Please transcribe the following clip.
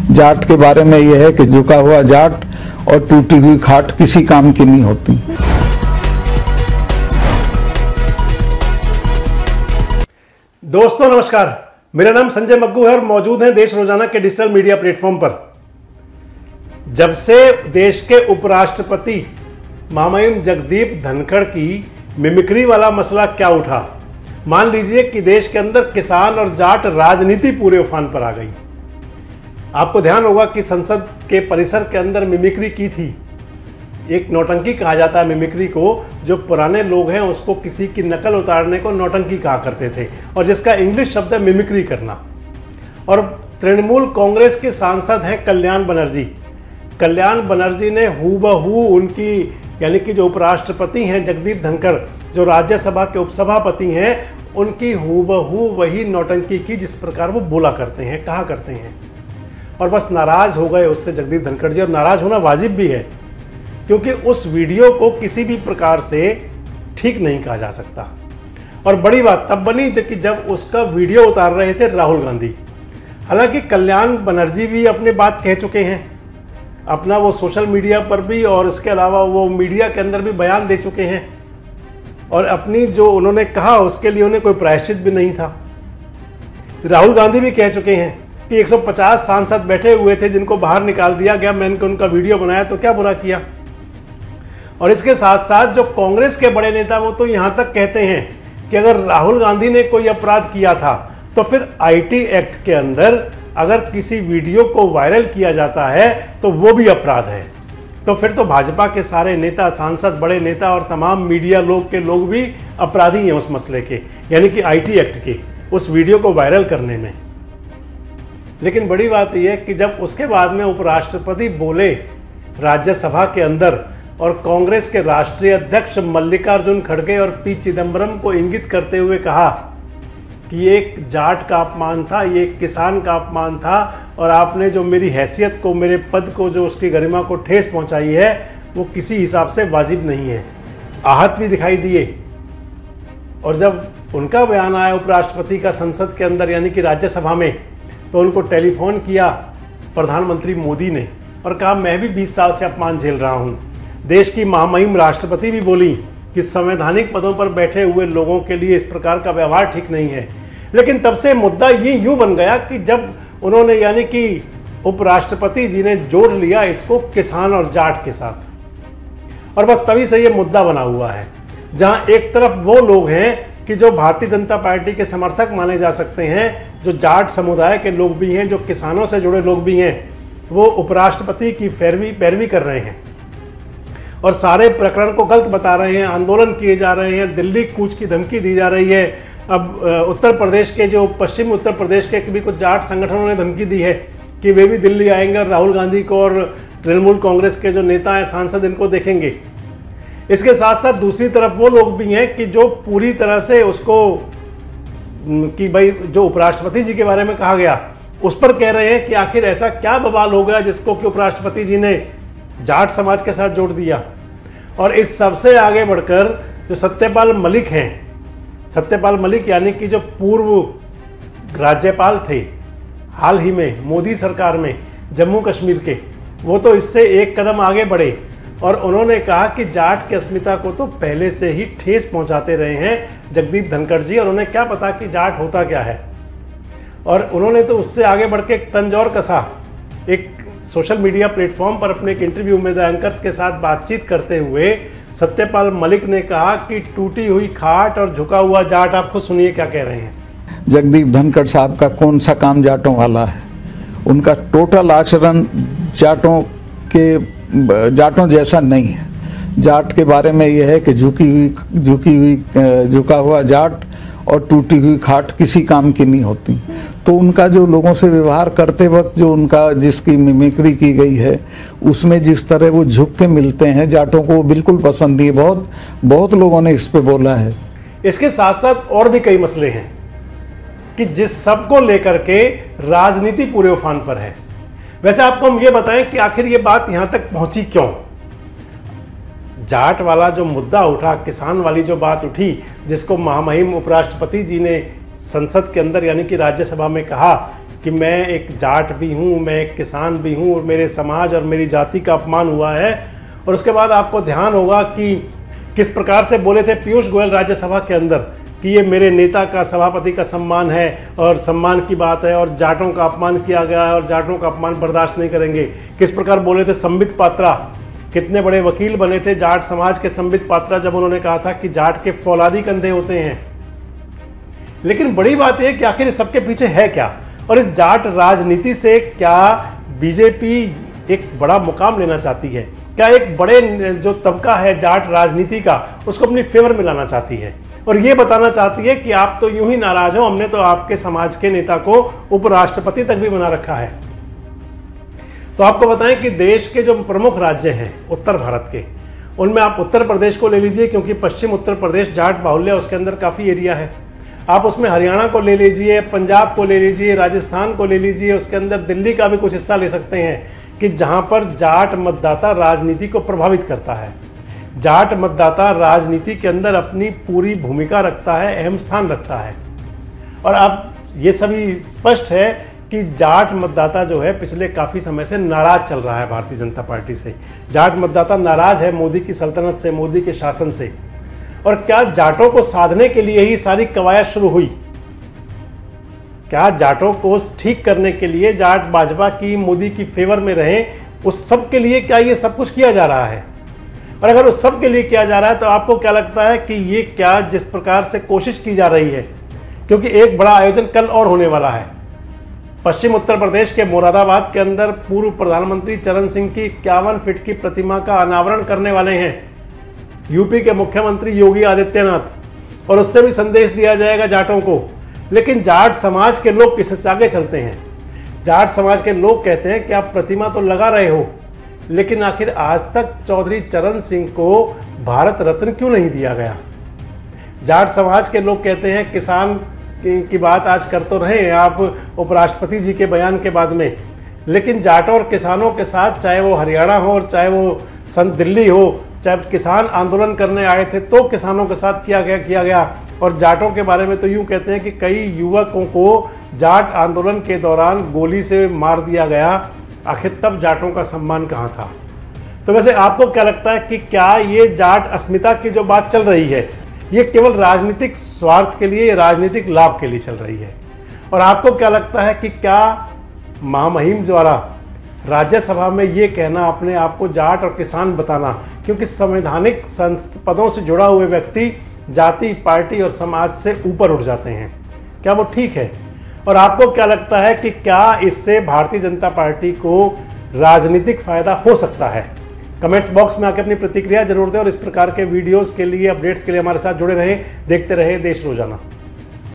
जाट के बारे में यह है कि झुका हुआ जाट और टूटी हुई खाट किसी काम की नहीं होती। दोस्तों नमस्कार, मेरा नाम संजय मग्गू है और मौजूद हैं देश रोजाना के डिजिटल मीडिया प्लेटफॉर्म पर। जब से देश के उपराष्ट्रपति महामहिम जगदीप धनखड़ की मिमिक्री वाला मसला क्या उठा, मान लीजिए कि देश के अंदर किसान और जाट राजनीति पूरे उफान पर आ गई। आपको ध्यान होगा कि संसद के परिसर के अंदर मिमिक्री की थी। एक नौटंकी कहा जाता है मिमिक्री को, जो पुराने लोग हैं उसको किसी की नकल उतारने को नौटंकी कहा करते थे, और जिसका इंग्लिश शब्द है मिमिक्री करना। और तृणमूल कांग्रेस के सांसद हैं कल्याण बनर्जी। कल्याण बनर्जी ने हूबहू उनकी यानी कि जो उपराष्ट्रपति हैं जगदीप धनखड़, जो राज्यसभा के उपसभापति हैं, उनकी हूबहू वही नौटंकी की जिस प्रकार वो बोला करते हैं, कहा करते हैं। और बस नाराज हो गए उससे जगदीप धनखड़ जी, और नाराज होना वाजिब भी है, क्योंकि उस वीडियो को किसी भी प्रकार से ठीक नहीं कहा जा सकता। और बड़ी बात तब बनी जब उसका वीडियो उतार रहे थे राहुल गांधी। हालांकि कल्याण बनर्जी भी अपनी बात कह चुके हैं, अपना वो सोशल मीडिया पर भी और इसके अलावा वो मीडिया के अंदर भी बयान दे चुके हैं, और अपनी जो उन्होंने कहा उसके लिए उन्हें कोई प्रायश्चित भी नहीं था। राहुल गांधी भी कह चुके हैं कि 150 सांसद बैठे हुए थे जिनको बाहर निकाल दिया गया, मैंने उनका वीडियो बनाया तो क्या बुरा किया। और इसके साथ साथ जो कांग्रेस के बड़े नेता वो तो यहाँ तक कहते हैं कि अगर राहुल गांधी ने कोई अपराध किया था तो फिर आईटी एक्ट के अंदर अगर किसी वीडियो को वायरल किया जाता है तो वो भी अपराध है। तो फिर तो भाजपा के सारे नेता, सांसद, बड़े नेता और तमाम मीडिया लोग भी अपराधी हैं उस मसले के, यानी कि आईटी एक्ट के, उस वीडियो को वायरल करने में। लेकिन बड़ी बात यह है कि जब उसके बाद में उपराष्ट्रपति बोले राज्यसभा के अंदर और कांग्रेस के राष्ट्रीय अध्यक्ष मल्लिकार्जुन खड़गे और पी चिदंबरम को इंगित करते हुए कहा कि ये एक जाट का अपमान था, ये एक किसान का अपमान था, और आपने जो मेरी हैसियत को, मेरे पद को, जो उसकी गरिमा को ठेस पहुंचाई है वो किसी हिसाब से वाजिब नहीं है। आहत भी दिखाई दिए। और जब उनका बयान आया उपराष्ट्रपति का संसद के अंदर यानी कि राज्यसभा में, तो उनको टेलीफोन किया प्रधानमंत्री मोदी ने और कहा मैं भी 20 साल से अपमान झेल रहा हूँ। देश की महामहिम राष्ट्रपति भी बोली कि संवैधानिक पदों पर बैठे हुए लोगों के लिए इस प्रकार का व्यवहार ठीक नहीं है। लेकिन तब से मुद्दा ये यूं बन गया कि जब उन्होंने यानी कि उपराष्ट्रपति जी ने जोड़ लिया इसको किसान और जाट के साथ, और बस तभी से ये मुद्दा बना हुआ है, जहां एक तरफ वो लोग हैं कि जो भारतीय जनता पार्टी के समर्थक माने जा सकते हैं, जो जाट समुदाय के लोग भी हैं, जो किसानों से जुड़े लोग भी हैं, वो उपराष्ट्रपति की पैरवी कर रहे हैं और सारे प्रकरण को गलत बता रहे हैं, आंदोलन किए जा रहे हैं, दिल्ली कूच की धमकी दी जा रही है। अब उत्तर प्रदेश के जो पश्चिमी उत्तर प्रदेश के भी कुछ जाट संगठनों ने धमकी दी है कि वे भी दिल्ली आएंगे और राहुल गांधी को और तृणमूल कांग्रेस के जो नेता हैं, सांसद, इनको देखेंगे। इसके साथ साथ दूसरी तरफ वो लोग भी हैं कि जो पूरी तरह से उसको कि भाई जो उपराष्ट्रपति जी के बारे में कहा गया उस पर कह रहे हैं कि आखिर ऐसा क्या बवाल हो गया जिसको कि उपराष्ट्रपति जी ने जाट समाज के साथ जोड़ दिया। और इस सबसे आगे बढ़कर जो सत्यपाल मलिक हैं, सत्यपाल मलिक यानी कि जो पूर्व राज्यपाल थे हाल ही में मोदी सरकार में जम्मू कश्मीर के, वो तो इससे एक कदम आगे बढ़े और उन्होंने कहा कि जाट की अस्मिता को तो पहले से ही ठेस पहुंचाते रहे हैं जगदीप धनखड़ जी, और उन्हें क्या पता कि जाट होता क्या है। और उन्होंने तो उससे आगे बढ़ के एक तंज और कसा। एक सोशल मीडिया प्लेटफॉर्म पर अपने एक इंटरव्यू में द एंकर्स के साथ बातचीत करते हुए सत्यपाल मलिक ने कहा कि टूटी हुई खाट और झुका हुआ जाट। आप खुद सुनिए क्या कह रहे हैं। जगदीप धनखड़ साहब का कौन सा काम जाटों वाला है? उनका टोटल आचरण जाटों जैसा नहीं है। जाट के बारे में यह है कि झुका हुआ जाट और टूटी हुई खाट किसी काम की नहीं होती। तो उनका जो लोगों से व्यवहार करते वक्त जो उनका जिसकी मिमिक्री की गई है उसमें जिस तरह वो झुक के मिलते हैं जाटों को, वो बिल्कुल पसंद नहीं है। बहुत लोगों ने इस पे बोला है। इसके साथ साथ और भी कई मसले हैं कि जिस सब को लेकर के राजनीति पूरे उफान पर है। वैसे आपको हम ये बताएं कि आखिर ये बात यहां तक पहुंची क्यों। जाट वाला जो मुद्दा उठा, किसान वाली जो बात उठी, जिसको महामहिम उपराष्ट्रपति जी ने संसद के अंदर यानी कि राज्यसभा में कहा कि मैं एक जाट भी हूँ, मैं एक किसान भी हूँ और मेरे समाज और मेरी जाति का अपमान हुआ है। और उसके बाद आपको ध्यान होगा कि किस प्रकार से बोले थे पीयूष गोयल राज्यसभा के अंदर कि ये मेरे नेता का, सभापति का सम्मान है और सम्मान की बात है और जाटों का अपमान किया गया है और जाटों का अपमान बर्दाश्त नहीं करेंगे। किस प्रकार बोले थे संबित पात्रा, कितने बड़े वकील बने थे जाट समाज के संबित पात्रा, जब उन्होंने कहा था कि जाट के फौलादी कंधे होते हैं। लेकिन बड़ी बात यह कि आखिर इस सबके पीछे है क्या, और इस जाट राजनीति से क्या बीजेपी एक बड़ा मुकाम लेना चाहती है? क्या एक बड़े जो तबका है जाट राजनीति का, उसको अपनी फेवर में लाना चाहती है और ये बताना चाहती है कि आप तो यूं ही नाराज हो, हमने तो आपके समाज के नेता को उपराष्ट्रपति तक भी बना रखा है। तो आपको बताएं कि देश के जो प्रमुख राज्य हैं उत्तर भारत के, उनमें आप उत्तर प्रदेश को ले लीजिए, क्योंकि पश्चिम उत्तर प्रदेश जाट बाहुल्य, उसके अंदर काफ़ी एरिया है। आप उसमें हरियाणा को ले लीजिए, पंजाब को ले लीजिए, राजस्थान को ले लीजिए, उसके अंदर दिल्ली का भी कुछ हिस्सा ले सकते हैं कि जहां पर जाट मतदाता राजनीति को प्रभावित करता है। जाट मतदाता राजनीति के अंदर अपनी पूरी भूमिका रखता है, अहम स्थान रखता है। और अब ये सभी स्पष्ट है कि जाट मतदाता जो है पिछले काफ़ी समय से नाराज चल रहा है भारतीय जनता पार्टी से। जाट मतदाता नाराज है मोदी की सल्तनत से, मोदी के शासन से। और क्या जाटों को साधने के लिए ही सारी कवायद शुरू हुई? क्या जाटों को ठीक करने के लिए, जाट भाजपा की, मोदी की फेवर में रहें, उस सब के लिए क्या ये सब कुछ किया जा रहा है? और अगर उस सब के लिए किया जा रहा है तो आपको क्या लगता है कि ये क्या जिस प्रकार से कोशिश की जा रही है, क्योंकि एक बड़ा आयोजन कल और होने वाला है। पश्चिम उत्तर प्रदेश के मुरादाबाद के अंदर पूर्व प्रधानमंत्री चरण सिंह की 51 फीट की प्रतिमा का अनावरण करने वाले हैं यूपी के मुख्यमंत्री योगी आदित्यनाथ, और उससे भी संदेश दिया जाएगा जाटों को। लेकिन जाट समाज के लोग किससे आगे चलते हैं? जाट समाज के लोग कहते हैं कि आप प्रतिमा तो लगा रहे हो, लेकिन आखिर आज तक चौधरी चरण सिंह को भारत रत्न क्यों नहीं दिया गया? जाट समाज के लोग कहते हैं किसान की बात आज कर तो रहे आप उपराष्ट्रपति जी के बयान के बाद में, लेकिन जाटों और किसानों के साथ, चाहे वो हरियाणा हो और चाहे वो दिल्ली हो, चाहे किसान आंदोलन करने आए थे तो किसानों के साथ किया गया। और जाटों के बारे में तो यूँ कहते हैं कि कई युवकों को जाट आंदोलन के दौरान गोली से मार दिया गया। आखिर तब जाटों का सम्मान कहाँ था? तो वैसे आपको क्या लगता है कि क्या ये जाट अस्मिता की जो बात चल रही है, ये केवल राजनीतिक स्वार्थ के लिए, राजनीतिक लाभ के लिए चल रही है? और आपको क्या लगता है कि क्या महामहिम द्वारा राज्यसभा में ये कहना, अपने आप को जाट और किसान बताना, क्योंकि संवैधानिक पदों से जुड़ा हुए व्यक्ति जाति, पार्टी और समाज से ऊपर उठ जाते हैं, क्या वो ठीक है? और आपको क्या लगता है कि क्या इससे भारतीय जनता पार्टी को राजनीतिक फायदा हो सकता है? कमेंट्स बॉक्स में आकर अपनी प्रतिक्रिया जरूर दें और इस प्रकार के वीडियोस के लिए, अपडेट्स के लिए हमारे साथ जुड़े रहें, देखते रहे देश रोजाना।